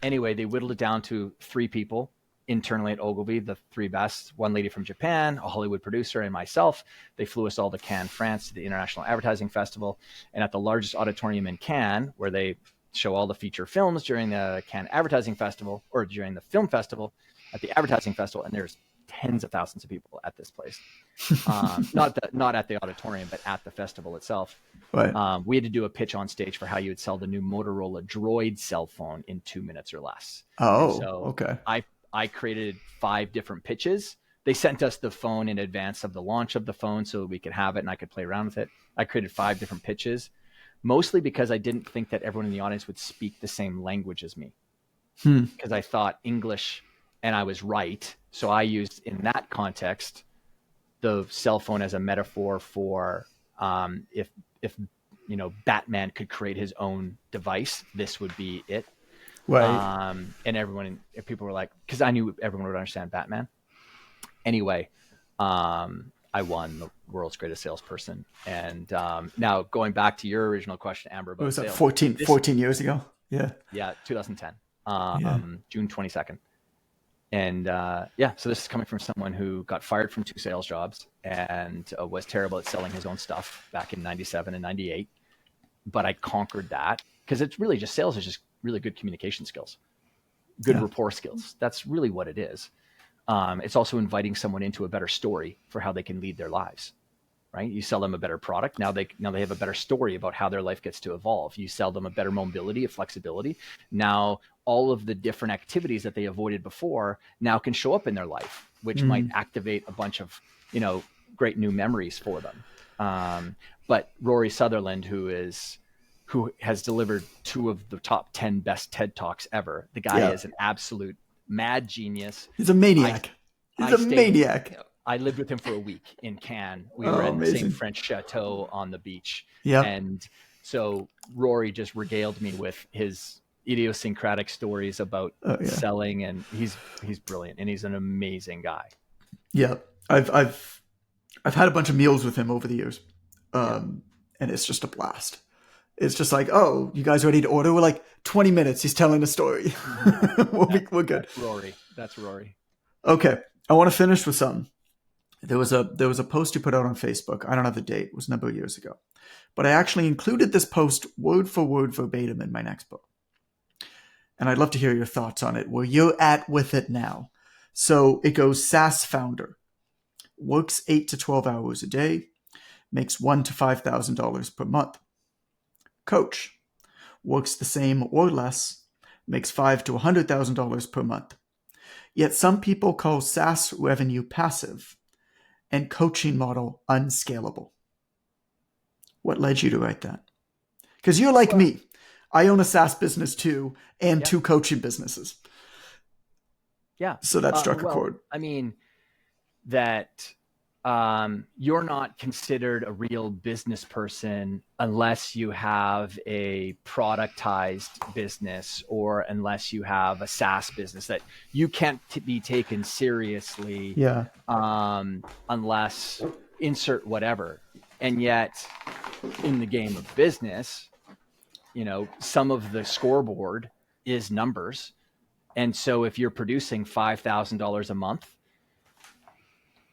anyway, they whittled it down to 3 people internally at Ogilvy, the 3 best, one lady from Japan, a Hollywood producer, and myself. They flew us all to Cannes, France, to the International Advertising Festival. And at the largest auditorium in Cannes, where they show all the feature films during the Cannes Advertising Festival, or during the film festival, at the Advertising Festival, and there's tens of thousands of people at this place. Not at the auditorium, but at the festival itself. Right. We had to do a pitch on stage for how you would sell the new Motorola Droid cell phone in 2 minutes or less. Oh, so okay. I created 5 different pitches. They sent us the phone in advance of the launch of the phone so that we could have it and I could play around with it. I created 5 different pitches, mostly because I didn't think that everyone in the audience would speak the same language as me. Because I thought English, and I was right. So I used, in that context, the cell phone as a metaphor for if Batman could create his own device, this would be it. Right. And people were like, because I knew everyone would understand Batman. Anyway, I won the World's Greatest Salesperson. And now going back to your original question, Amber, about was that sales, 14 years ago? Yeah. Yeah, 2010, June 22nd. And so this is coming from someone who got fired from 2 sales jobs and was terrible at selling his own stuff back in 97 and 98. But I conquered that because it's really just sales is just really good communication skills, good rapport skills. That's really what it is. It's also inviting someone into a better story for how they can lead their lives, right? You sell them a better product. Now they have a better story about how their life gets to evolve. You sell them a better mobility, a flexibility. Now all of the different activities that they avoided before now can show up in their life, which might activate a bunch of, great new memories for them. But Rory Sutherland, who has delivered 2 of the top 10 best TED Talks ever. The guy is an absolute mad genius. He's a maniac. Maniac. I lived with him for a week in Cannes. We were in the same French chateau on the beach. Yeah. And so Rory just regaled me with his idiosyncratic stories about selling, and he's brilliant and he's an amazing guy. Yeah. I've had a bunch of meals with him over the years. And it's just a blast. It's just like, oh, you guys ready to order? We're like 20 minutes. He's telling a story. We're good. That's Rory. Okay. I want to finish with something. There was a post you put out on Facebook. I don't have the date. It was a number of years ago. But I actually included this post word for word verbatim in my next book. And I'd love to hear your thoughts on it, where you're at with it now. So it goes, SaaS founder, works 8 to 12 hours a day, makes $1,000 to $5,000 per month. Coach, works the same or less, makes $5,000 to $100,000 per month. Yet some people call SaaS revenue passive and coaching model unscalable. What led you to write that? Because you're like me. I own a SaaS business too, and 2 coaching businesses. Yeah. So that struck a chord. I mean, that you're not considered a real business person unless you have a productized business or unless you have a SaaS business. That you can't be taken seriously unless insert whatever. And yet in the game of business, some of the scoreboard is numbers. And so if you're producing $5,000 a month,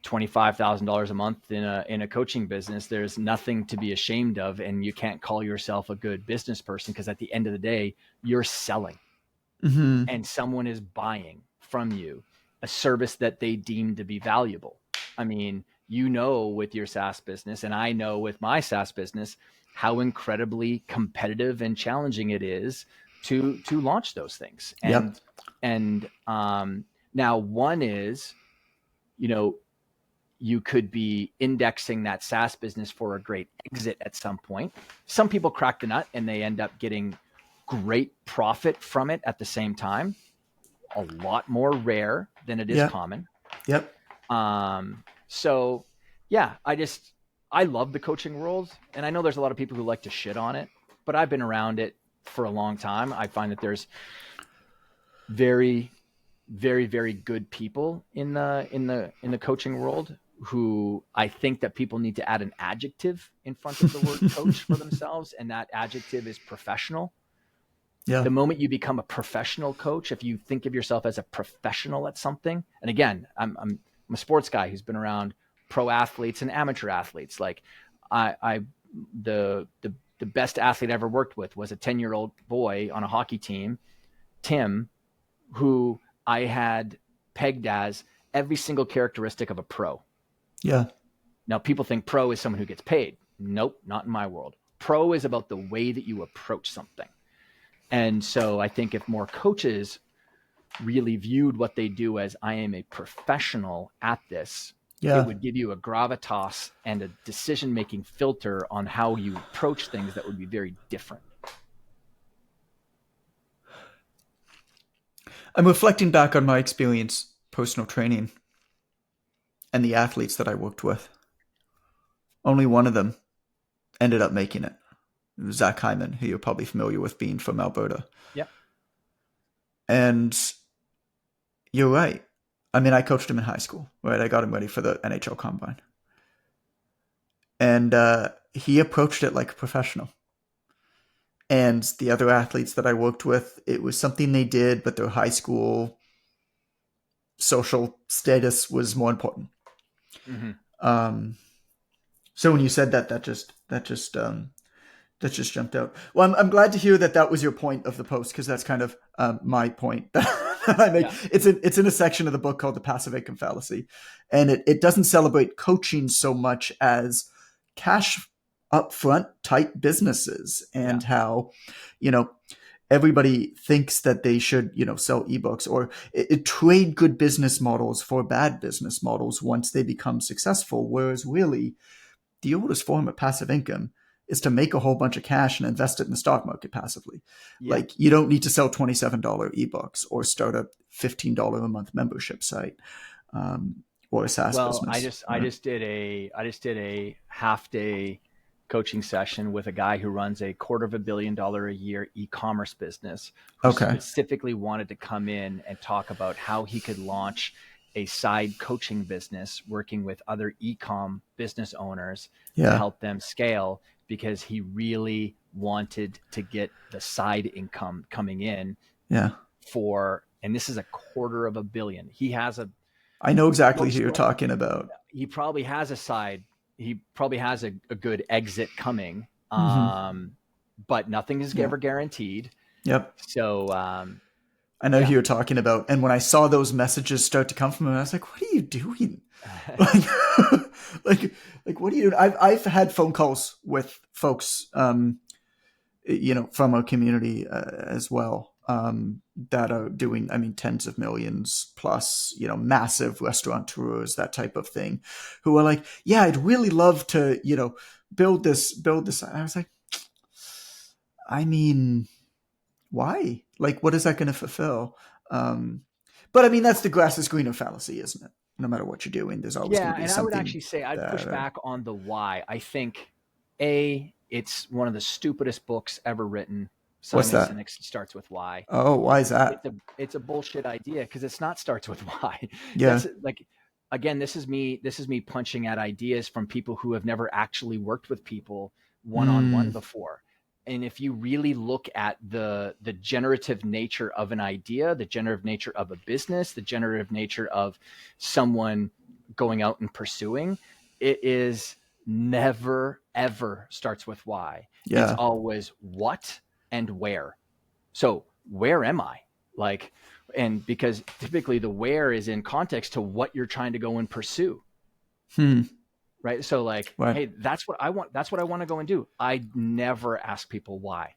$25,000 a month in a coaching business, there's nothing to be ashamed of. And you can't call yourself a good business person, because at the end of the day, you're selling and someone is buying from you a service that they deem to be valuable. I mean, with your SaaS business, and I know with my SaaS business, how incredibly competitive and challenging it is to launch those things. And now one is, you could be indexing that SaaS business for a great exit at some point. Some people crack the nut and they end up getting great profit from it at the same time. A lot more rare than it is common. Yep. So yeah, I love the coaching world, and I know there's a lot of people who like to shit on it, but I've been around it for a long time. I find that there's very, very, very good people in the coaching world who I think that people need to add an adjective in front of the word coach for themselves, and that adjective is professional. Yeah. The moment you become a professional coach, if you think of yourself as a professional at something, and again, I'm a sports guy who's been around pro athletes and amateur athletes. Like the best athlete I ever worked with was a 10-year-old boy on a hockey team, Tim, who I had pegged as every single characteristic of a pro. Yeah. Now people think pro is someone who gets paid. Nope, not in my world. Pro is about the way that you approach something. And so I think if more coaches really viewed what they do as, I am a professional at this, it would give you a gravitas and a decision-making filter on how you approach things that would be very different. I'm reflecting back on my experience, personal training, and the athletes that I worked with. Only one of them ended up making it. It was Zach Hyman, who you're probably familiar with, being from Alberta. Yep. And you're right. I mean, I coached him in high school, right? I got him ready for the NHL Combine. And he approached it like a professional. And the other athletes that I worked with, it was something they did, but their high school social status was more important. Mm-hmm. So when you said that just jumped out. Well, I'm glad to hear that was your point of the post, because that's kind of my point that I make. Yeah. It's in a section of the book called The Passive Income Fallacy, and it doesn't celebrate coaching so much as cash upfront type businesses, and how everybody thinks that they should sell ebooks or trade good business models for bad business models once they become successful, whereas really the oldest form of passive income is to make a whole bunch of cash and invest it in the stock market passively. Yeah. Like, you don't need to sell $27 ebooks or start a $15 a month membership site or a SaaS business. I just did a half day coaching session with a guy who runs a $250 million a year e-commerce business, who specifically wanted to come in and talk about how he could launch a side coaching business working with other e-com business owners to help them scale, because he really wanted to get the side income coming in Yeah. and this is $250 million. He has I know exactly who you're talking about. He probably has he probably has a good exit coming. But nothing is ever guaranteed. Yep. So, I know who you're talking about. And when I saw those messages start to come from him, I was like, what are you doing? like, what are you doing? I've had phone calls with folks, from our community as well, that are doing, tens of millions plus, massive restaurateurs, that type of thing, who are like, yeah, I'd really love to, build this. And I was like, why? Like, what is that going to fulfill? But that's the grass is greener fallacy, isn't it? No matter what you're doing, there's always going to be something. I would actually say I'd push back on the why. I think it's one of the stupidest books ever written. What's that? Sinek starts with why. Oh, why is that? It's a bullshit idea because it's not starts with why. Yeah. That's like, again, this is me punching at ideas from people who have never actually worked with people one-on-one before. And if you really look at the generative nature of an idea, the generative nature of a business, the generative nature of someone going out and pursuing, it is never, ever starts with why. Yeah. It's always what and where. So where am I? And because typically the where is in context to what you're trying to go and pursue. Right. So hey, that's what I want. That's what I want to go and do. I never ask people why.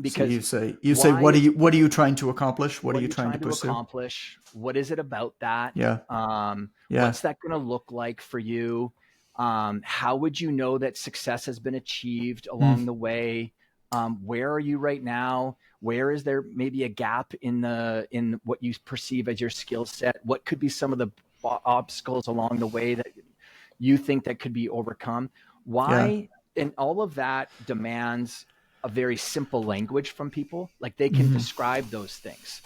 Because so you say, what are you trying to accomplish? What are you trying to pursue? Accomplish? What is it about that? Yeah. What's that going to look like for you? How would you know that success has been achieved along the way? Where are you right now? Where is there maybe a gap in what you perceive as your skill set? What could be some of the obstacles along the way that you think that could be overcome? Why? Yeah. And all of that demands a very simple language from people. Like they can describe those things.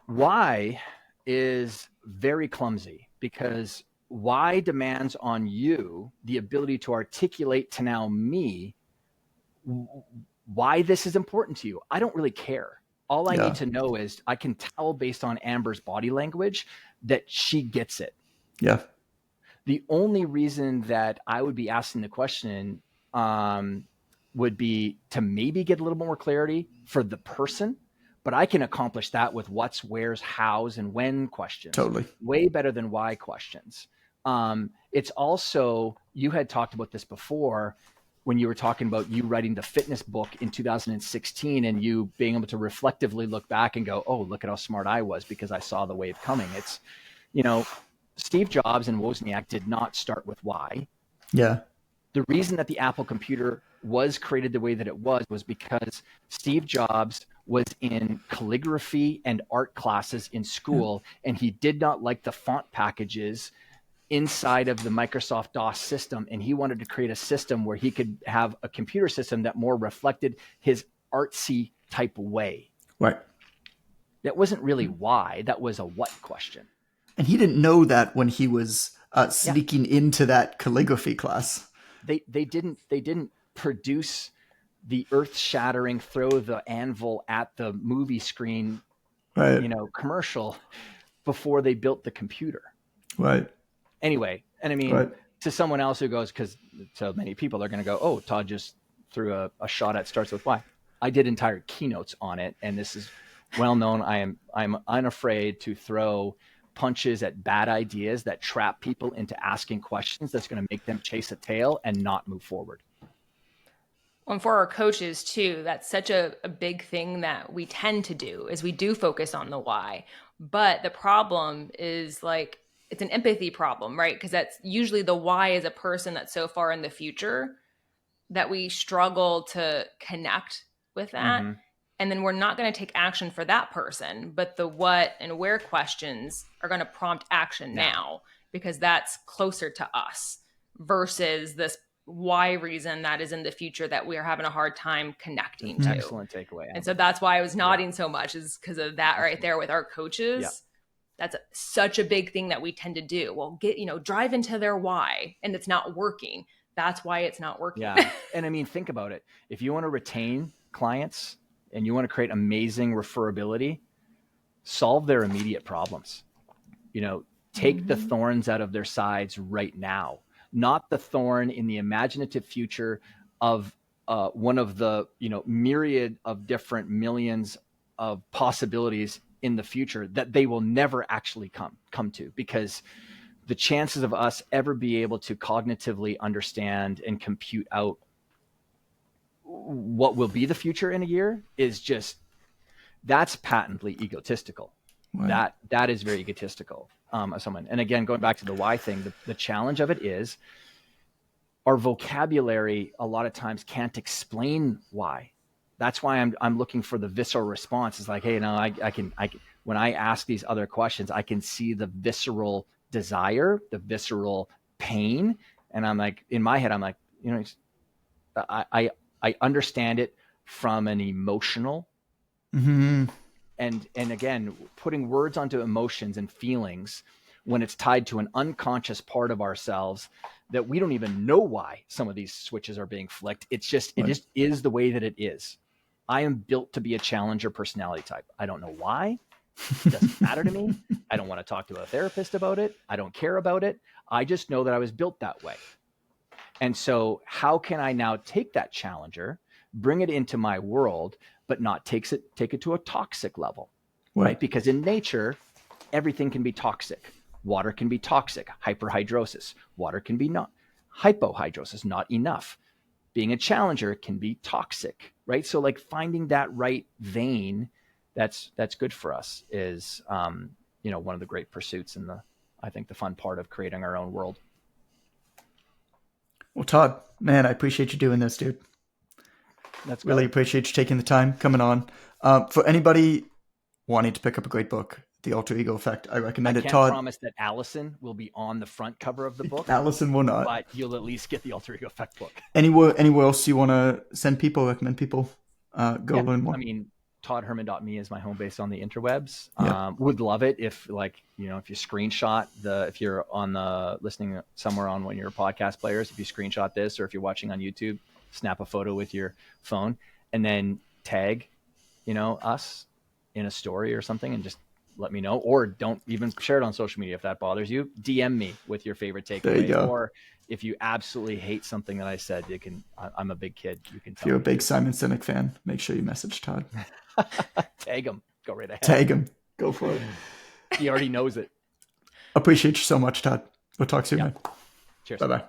Why is very clumsy because why demands on you the ability to articulate to now me why this is important to you. I don't really care. All I need to know is I can tell based on Amber's body language that she gets it. Yeah. The only reason that I would be asking the question would be to maybe get a little more clarity for the person, but I can accomplish that with what's, where's, how's, and when questions. Totally. Way better than why questions. It's also, you had talked about this before when you were talking about you writing the fitness book in 2016 and you being able to reflectively look back and go, oh, look at how smart I was because I saw the wave coming. It's, Steve Jobs and Wozniak did not start with why. Yeah. The reason that the Apple computer was created the way that it was because Steve Jobs was in calligraphy and art classes in school, and he did not like the font packages inside of the Microsoft DOS system. And he wanted to create a system where he could have a computer system that more reflected his artsy type way. Right. That wasn't really why. That was a what question. And he didn't know that when he was sneaking into that calligraphy class. They didn't produce the earth-shattering throw the anvil at the movie screen, right, commercial before they built the computer. Right. Anyway, and right. To someone else who goes, because so many people are going to go, oh, Todd just threw a shot at starts with why. I did entire keynotes on it, and this is well known. I'm unafraid to throw punches at bad ideas that trap people into asking questions that's going to make them chase a tail and not move forward. And for our coaches too, that's such a big thing that we tend to do is we do focus on the why. But the problem is it's an empathy problem, right? Because that's usually the why is a person that's so far in the future that we struggle to connect with that. Mm-hmm. And then we're not going to take action for that person, but the what and where questions are going to prompt action now because that's closer to us versus this why reason that is in the future that we are having a hard time connecting to. Excellent takeaway. And so that's why I was nodding so much is because of that right there with our coaches. Yeah. That's such a big thing that we tend to do. Well, drive into their why and it's not working. That's why it's not working. Yeah. And I mean, think about it. If you want to retain clients and you want to create amazing referability, solve their immediate problems. Take the thorns out of their sides right now, not the thorn in the imaginative future of one of the, myriad of different millions of possibilities in the future that they will never actually come to, because the chances of us ever be able to cognitively understand and compute out what will be the future in a year is just, that's patently egotistical. Right. That is very egotistical of someone. And again, going back to the why thing, the challenge of it is our vocabulary a lot of times can't explain why. That's why I'm looking for the visceral response. It's like, hey, no, I can when I ask these other questions, I can see the visceral desire, the visceral pain. And I'm like, in my head, I'm like, I understand it from an emotional. Mm-hmm. And again, putting words onto emotions and feelings when it's tied to an unconscious part of ourselves that we don't even know why some of these switches are being flicked. It just is the way that it is. I am built to be a challenger personality type. I don't know why. It doesn't matter to me. I don't want to talk to a therapist about it. I don't care about it. I just know that I was built that way. And so how can I now take that challenger, bring it into my world, but not take it to a toxic level, right? Because in nature, everything can be toxic. Water can be toxic, hyperhidrosis. Water can be not hypohidrosis, not enough. Being a challenger can be toxic, right? So like finding that right vein that's good for us is, one of the great pursuits and I think the fun part of creating our own world. Well, Todd, man, I appreciate you doing this, dude. That's really appreciate you taking the time coming on. For anybody wanting to pick up a great book, The Alter Ego Effect, I recommend it. Todd, I can't promise that Allison will be on the front cover of the book. Allison will not. But you'll at least get the Alter Ego Effect book. Anywhere else you want to send people, recommend people learn more? I mean, toddherman.me is my home base on the interwebs. Would love it if if you screenshot if you're on listening somewhere on one of your podcast players, if you screenshot this, or if you're watching on YouTube, snap a photo with your phone and then tag, us in a story or something and just let me know, or don't even share it on social media if that bothers you. DM me with your favorite takeaway, or if you absolutely hate something that I said, I'm a big kid. You can tell. If you're a big Simon Sinek fan, make sure you message Todd. Tag him. Go right ahead. Tag him. Go for it. He already knows it. Appreciate you so much, Todd. We'll talk soon. Man. Cheers. Bye-bye.